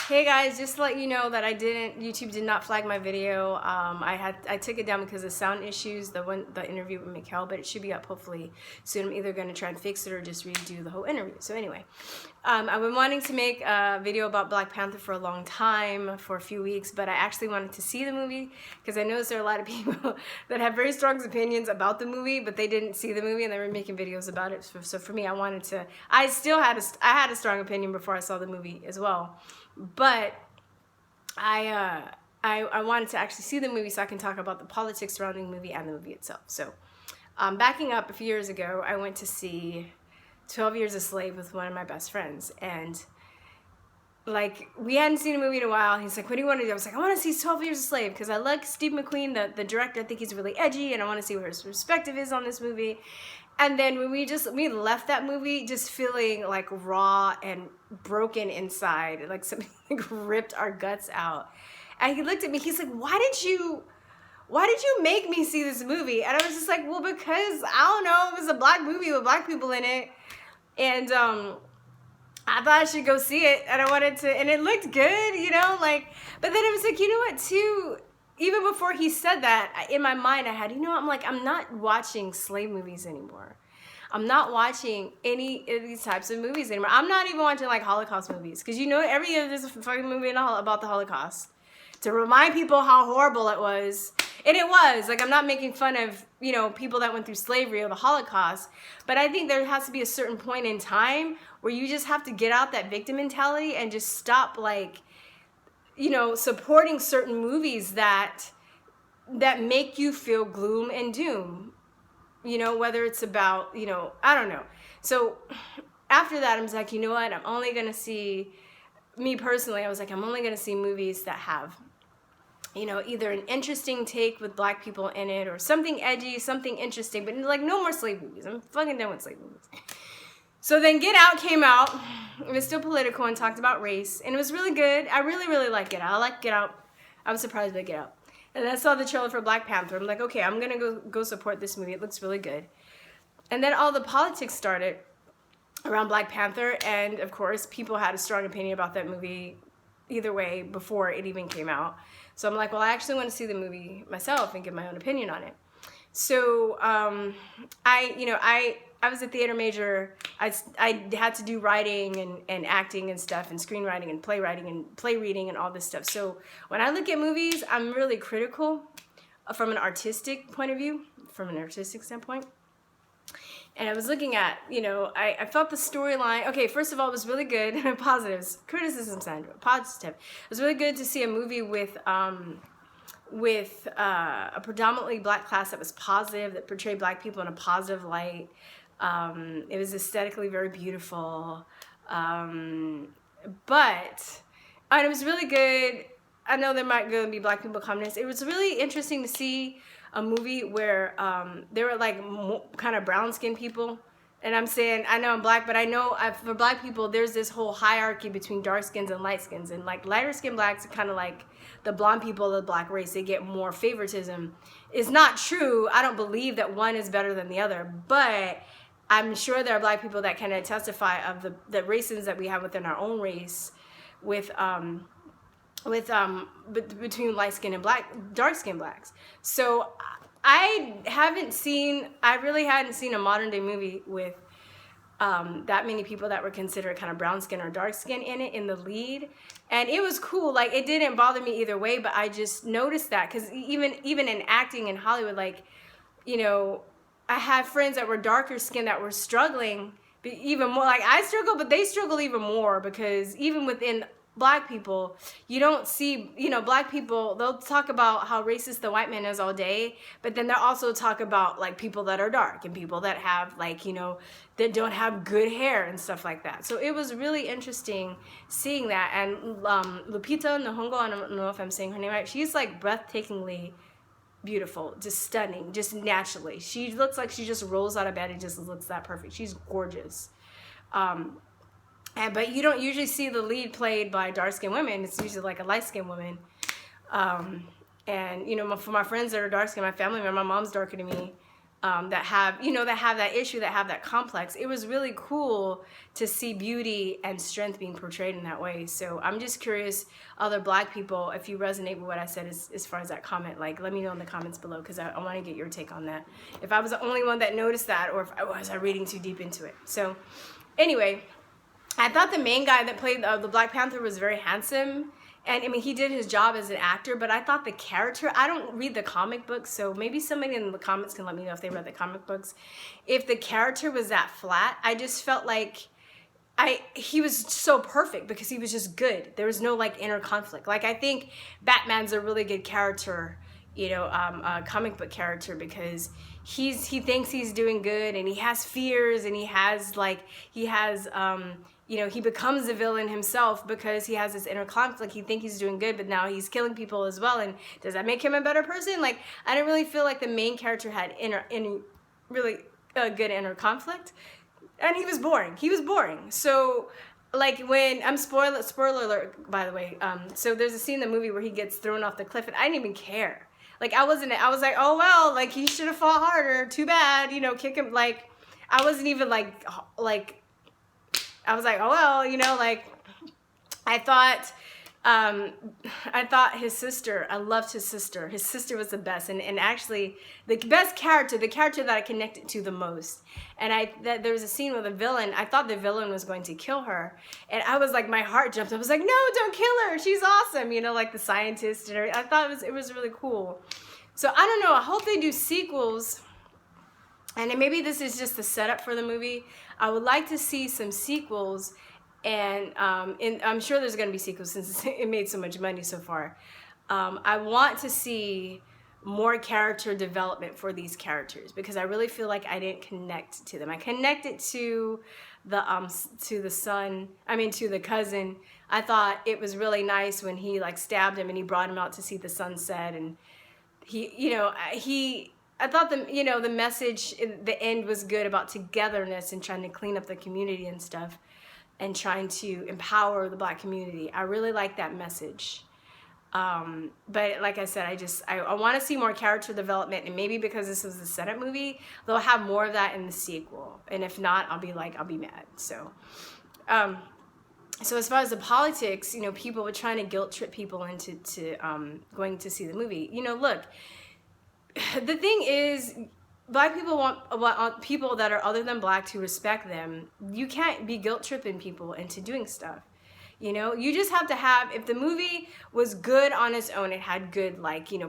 Hey guys, just to let you know that YouTube did not flag my video. I took it down because of sound issues, the interview with Mikhail, but it should be up hopefully soon. I'm either going to try and fix it or just redo the whole interview. So anyway, I've been wanting to make a video about Black Panther for a long time, for a few weeks, but I actually wanted to see the movie because I noticed there are a lot of people that have very strong opinions about the movie, but they didn't see the movie and they were making videos about it. So for me, I had a strong opinion before I saw the movie as well. But I wanted to actually see the movie so I can talk about the politics surrounding the movie and the movie itself. So backing up a few years ago, I went to see 12 Years a Slave with one of my best friends. And like, we hadn't seen a movie in a while. He's like, what do you want to do? I was like, I want to see 12 Years a Slave because I like Steve McQueen, the director. I think he's really edgy and I want to see what his perspective is on this movie. And then when we left that movie just feeling like raw and broken inside, like something like ripped our guts out. And he looked at me, he's like, why did you make me see this movie? And I was just like, well, because I don't know, it was a black movie with black people in it. And I thought I should go see it, and I wanted to, and it looked good, you know, like, but then it was like, you know what, too, even before he said that, in my mind I had, you know, I'm like, I'm not watching slave movies anymore. I'm not watching any of these types of movies anymore. I'm not even watching like Holocaust movies, because you know every year there's a fucking movie about the Holocaust to remind people how horrible it was. And it was, like, I'm not making fun of, you know, people that went through slavery or the Holocaust, but I think there has to be a certain point in time where you just have to get out that victim mentality and just stop, like, you know, supporting certain movies that make you feel gloom and doom, you know, whether it's about, you know, I don't know. So after that, I was like, you know what, I'm only going to see, me personally, I was like, I'm only going to see movies that have, you know, either an interesting take with black people in it or something edgy, something interesting, but like no more slave movies. I'm fucking done with slave movies. So then Get Out came out. It was still political and talked about race, and it was really good. I really, really like Get Out. I like Get Out. I was surprised by Get Out. And then I saw the trailer for Black Panther. I'm like, okay, I'm going to go support this movie. It looks really good. And then all the politics started around Black Panther, and of course, people had a strong opinion about that movie either way before it even came out. So I'm like, well, I actually want to see the movie myself and give my own opinion on it. So I was a theater major. I had to do writing and acting and stuff and screenwriting and playwriting and play reading and all this stuff. So when I look at movies, I'm really critical from an artistic point of view, from an artistic standpoint. And I was looking at, you know, I felt the storyline. Okay, first of all, it was really good. Positives, criticism, Sandra. Positive. It was really good to see a movie with a predominantly black class that was positive, that portrayed black people in a positive light. It was aesthetically very beautiful. And it was really good. I know there might go be black people communists. It was really interesting to see a movie where there were like kind of brown-skinned people. And I'm saying, I know I'm black, but I know for black people, there's this whole hierarchy between dark skins and light skins. And like lighter skinned blacks are kind of like the blonde people of the black race. They get more favoritism. It's not true. I don't believe that one is better than the other. But I'm sure there are black people that can testify of the racism that we have within our own race between light skin and dark skin blacks. So I really hadn't seen a modern day movie with that many people that were considered kind of brown skin or dark skin in the lead. And it was cool. Like, it didn't bother me either way, but I just noticed that because even in acting in Hollywood, like, you know, I had friends that were darker skinned that were struggling even more. Like, I struggle, but they struggle even more because even within black people, you don't see, you know, black people, they'll talk about how racist the white man is all day, but then they'll also talk about like people that are dark and people that have like, you know, that don't have good hair and stuff like that. So it was really interesting seeing that. And Lupita Nyong'o, I don't know if I'm saying her name right, she's like breathtakingly beautiful, just stunning, just naturally. She looks like she just rolls out of bed and just looks that perfect. She's gorgeous. But you don't usually see the lead played by dark-skinned women. It's usually like a light-skinned woman. And, you know, for my friends that are dark-skinned, my family member, my mom's darker than me. that have, that have that issue, that have that complex. It was really cool to see beauty and strength being portrayed in that way. So I'm just curious, other Black people, if you resonate with what I said as far as that comment, like, let me know in the comments below, because I want to get your take on that. If I was the only one that noticed that, or if was I reading too deep into it. So anyway, I thought the main guy that played the Black Panther was very handsome. And I mean, he did his job as an actor, but I thought the character, I don't read the comic books, so maybe somebody in the comments can let me know if they read the comic books. If the character was that flat, I just felt like he was so perfect because he was just good. There was no like inner conflict. Like, I think Batman's a really good character, comic book character, because he thinks he's doing good, and he has fears, and he becomes a villain himself because he has this inner conflict. He thinks he's doing good, but now he's killing people as well. And does that make him a better person? Like, I didn't really feel like the main character had really good inner conflict. And he was boring. So, like, when spoiler alert, by the way. So there's a scene in the movie where he gets thrown off the cliff, and I didn't even care. Like, I was like, oh well, like, he should have fought harder. Too bad, kick him. Like, I wasn't even like. I was like, oh well, like, I thought his sister, I loved his sister. His sister was the best, and actually the best character, the character that I connected to the most. And there was a scene with a villain. I thought the villain was going to kill her, and I was like, my heart jumped. I was like, no, don't kill her. She's awesome. Like the scientist and everything. I thought it was really cool. So I don't know. I hope they do sequels. And maybe this is just the setup for the movie. I would like to see some sequels, and I'm sure there's going to be sequels since it made so much money so far. I want to see more character development for these characters, because I really feel like I didn't connect to them. I connected to the cousin. I thought it was really nice when he like stabbed him and he brought him out to see the sunset, and I thought the message in the end was good about togetherness and trying to clean up the community and stuff, and trying to empower the Black community. I really like that message. But like I said, I want to see more character development, and maybe because this was a setup movie, they'll have more of that in the sequel. And if not, I'll be mad. So as far as the politics, people were trying to guilt trip people into going to see the movie. Look, the thing is, Black people want people that are other than Black to respect them. You can't be guilt tripping people into doing stuff. You just have to have, if the movie was good on its own, it had good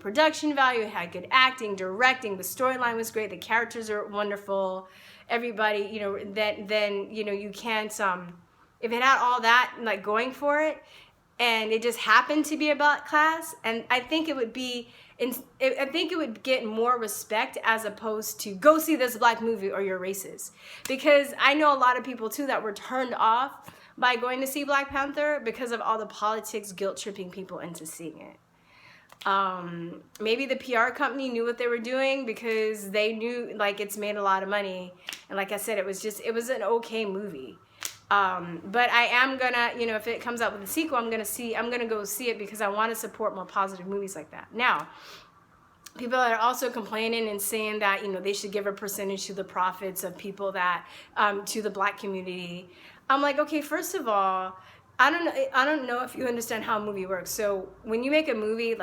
production value, it had good acting, directing, the storyline was great, the characters are wonderful, everybody, then you can't, if it had all that going for it, and it just happened to be a Black class, and I think it would get more respect, as opposed to go see this Black movie or you're racist. Because I know a lot of people too that were turned off by going to see Black Panther because of all the politics guilt tripping people into seeing it. Maybe the PR company knew what they were doing, because they knew it's made a lot of money, and like I said, it was an okay movie. But I am gonna, if it comes out with a sequel, I'm gonna go see it, because I want to support more positive movies like that. Now, people are also complaining and saying that, they should give a percentage to the profits of people that, to the Black community. I'm like, okay, first of all, I don't know if you understand how a movie works. So when you make a movie,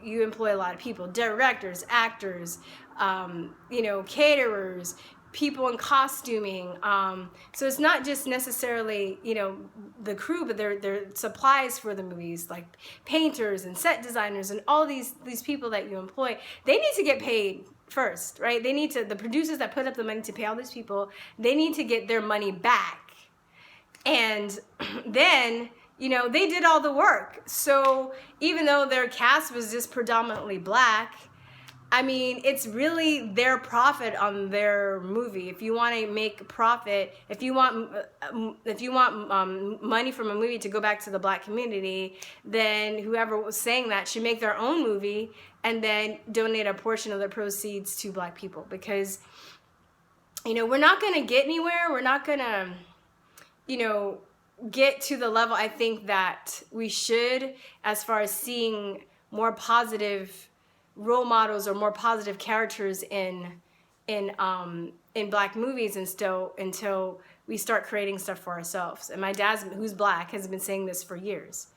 you employ a lot of people, directors, actors, caterers, people in costuming. So it's not just necessarily, the crew, but they're supplies for the movies, like painters and set designers and all these people that you employ. They need to get paid first, right? The producers that put up the money to pay all these people, they need to get their money back. And then, they did all the work. So even though their cast was just predominantly Black, I mean, it's really their profit on their movie. If you want to make profit, if you want money from a movie to go back to the Black community, then whoever was saying that should make their own movie and then donate a portion of the proceeds to Black people. Because, we're not going to get anywhere. We're not going to, get to the level I think that we should, as far as seeing more positive role models or more positive characters in in Black movies until we start creating stuff for ourselves. And my dad, who's Black, has been saying this for years.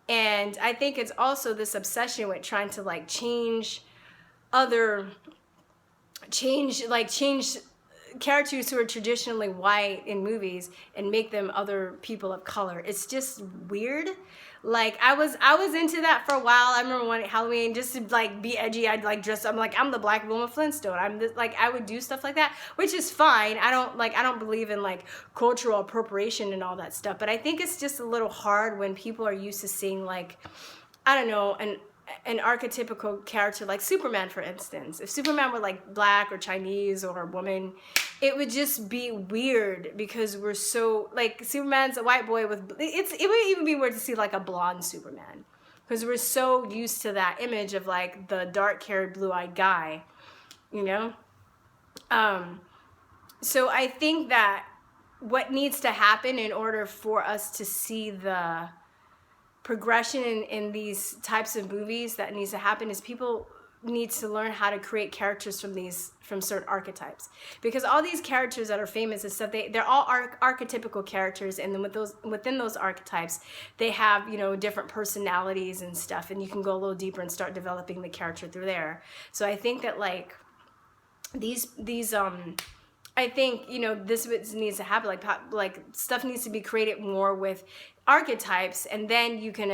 And I think it's also this obsession with trying to like change characters who are traditionally white in movies and make them other people of color. It's just weird. Like I was into that for a while. I remember one Halloween, just to like be edgy, I'd like dress up. I'm the Black Wilma Flintstone. I'm this, like, I would do stuff like that, which is fine. I don't believe in like cultural appropriation and all that stuff. But I think it's just a little hard when people are used to seeing like, I don't know, an archetypical character like Superman, for instance. If Superman were like Black or Chinese or a woman, it would just be weird because we're so like, Superman's a white boy with, it would even be weird to see like a blonde Superman because we're so used to that image of like the dark-haired, blue-eyed guy, you know? So I think that what needs to happen in order for us to see the progression in these types of movies that needs to happen is people need to learn how to create characters from certain archetypes, because all these characters that are famous and stuff, they're all archetypical characters, and then within those archetypes they have, you know, different personalities and stuff, and you can go a little deeper and start developing the character through there. So I think that like these I think, you know, this needs to happen. Like stuff needs to be created more with archetypes, and then you can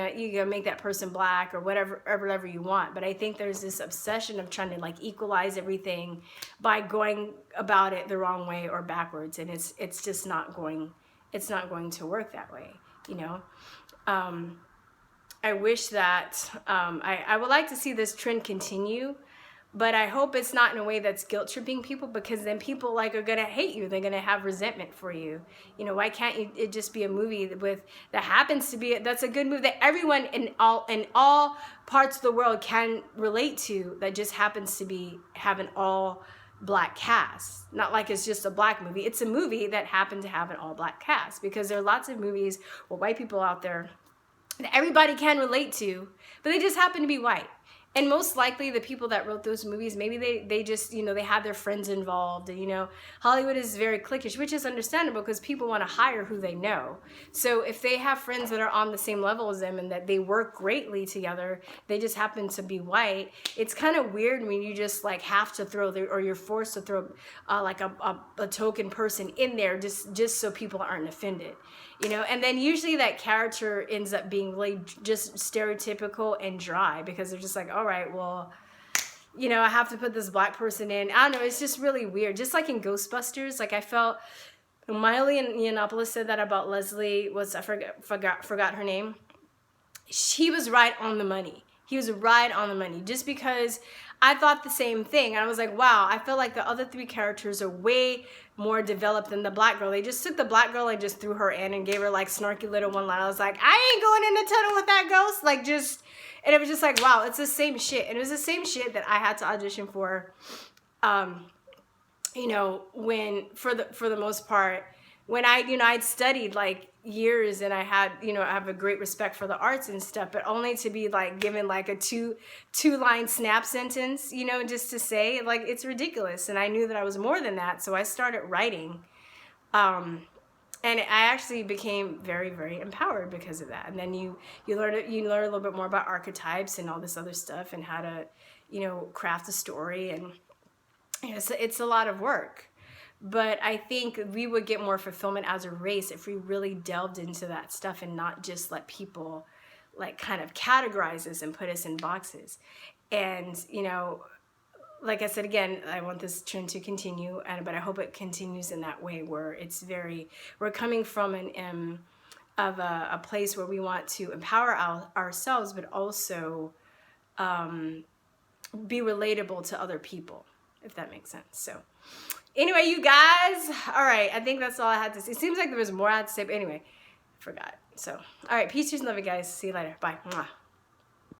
make that person Black or whatever you want. But I think there's this obsession of trying to like equalize everything by going about it the wrong way or backwards, and it's just not going to work that way, you know. I wish that I would like to see this trend continue. But I hope it's not in a way that's guilt tripping people, because then people like are gonna hate you. They're gonna have resentment for you. You know, why can't it just be a movie that happens to be that's a good movie that everyone in all parts of the world can relate to, that just happens to have an all Black cast. Not like it's just a Black movie. It's a movie that happened to have an all Black cast, because there are lots of movies with white people out there that everybody can relate to, but they just happen to be white. And most likely the people that wrote those movies, maybe they just, you know, they had their friends involved. And, you know, Hollywood is very cliquish, which is understandable because people want to hire who they know. So if they have friends that are on the same level as them and that they work greatly together, they just happen to be white, it's kind of weird when you just like have to or you're forced to throw like a token person in there just so people aren't offended. You know, and then usually that character ends up being really just stereotypical and dry, because they're just like, all right, well, you know, I have to put this Black person in. I don't know, it's just really weird. Just like in Ghostbusters, like I felt, Miley Yiannopoulos said that about Leslie, I forgot her name. He was right on the money. He was right on the money, just because I thought the same thing. I was like, wow, I feel like the other three characters are way more developed than the Black girl. They just took the Black girl and just threw her in and gave her like snarky little one line. I was like, I ain't going in the tunnel with that ghost. Like and it was just like, wow, it's the same shit. And it was the same shit that I had to audition for, you know, for the most part, when I'd studied like years, and I had, you know, I have a great respect for the arts and stuff, but only to be like given like a two-line snap sentence, you know, just to say, like, it's ridiculous. And I knew that I was more than that, so I started writing, and I actually became very, very empowered because of that. And then you learn a little bit more about archetypes and all this other stuff, and how to, you know, craft a story, and you know, it's a lot of work. But I think we would get more fulfillment as a race if we really delved into that stuff and not just let people like kind of categorize us and put us in boxes. And, you know, like I said, again, I want this trend to continue, but I hope it continues in that way where we're coming from a place where we want to empower ourselves, but also be relatable to other people, if that makes sense. So anyway, you guys, all right, I think that's all I had to say. It seems like there was more I had to say, but anyway, I forgot. So, all right, peace, and love you guys. See you later. Bye. Mwah.